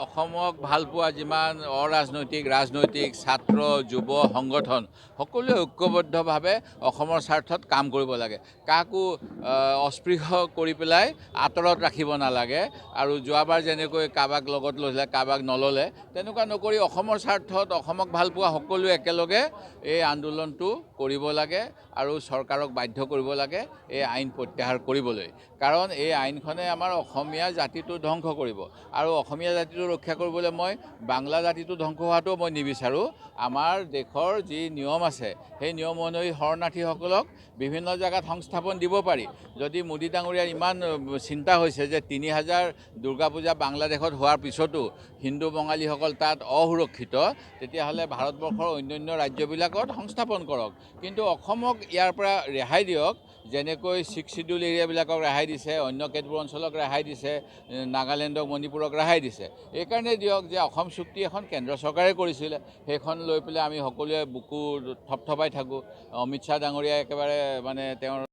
অসমক ভালপোৱা যিমান অৰাজনৈতিক ৰাজনৈতিক ছাত্ৰ যুৱ সংগঠন সকলোৱে ঐক্যবদ্ধভাৱে অসমৰ স্বাৰ্থত কাম কৰিব লাগে। কাকো অস্পৃশ্য কৰি পেলাই আঁতৰত ৰাখিব নালাগে আৰু যোৱাবাৰ যেনেকৈ কাৰোবাক লগত লৈছিলে কাৰোবাক নল'লে তেনেকুৱা নকৰি অসমৰ স্বাৰ্থত অসমক ভালপোৱা সকলোৱে একেলগে এই আন্দোলনটো কৰিব লাগে আৰু চৰকাৰক বাধ্য কৰিব লাগে এই আইন প্ৰত্যাহাৰ কৰিবলৈ। কাৰণ এই আইনখনে আমাৰ অসমীয়া জাতিটো ধ্বংস কৰিব আৰু অসমীয়া জাতিটো ৰক্ষা কৰিবলৈ মই বাংলা জাতিটো ধ্বংস হোৱাটো মই নিবিচাৰোঁ। আমাৰ দেশৰ যি নিয়ম আছে সেই নিয়ম অনুসৰি শৰণাৰ্থীসকলক বিভিন্ন জেগাত সংস্থাপন দিব পাৰি। যদি মোদী ডাঙৰীয়াৰ ইমান চিন্তা হৈছে যে ৩,০০০ দুৰ্গা পূজা বাংলাদেশত হোৱাৰ পিছতো হিন্দু বঙালীসকল তাত অসুৰক্ষিত, তেতিয়াহ'লে ভাৰতবৰ্ষৰ অন্যান্য ৰাজ্যবিলাকত সংস্থাপন কৰক, কিন্তু অসমক ইয়াৰ পৰা ৰেহাই দিয়ক। যেনেকৈ 6 শিডিউল এৰিয়াবিলাকক ৰেহাই দিছে, অন্য কেতবোৰ অঞ্চলক ৰেহাই দিছে, নাগালেণ্ডক মণিপুৰক ৰেহাই দিছে। এইকাৰণে দিয়ক যে অসম চুক্তি এখন কেন্দ্ৰ চৰকাৰে কৰিছিলে, সেইখন লৈ পেলাই আমি সকলোৱে বুকু থপথপাই থাকোঁ। অমিত শ্বাহ ডাঙৰীয়াই একেবাৰে মানে তেওঁৰ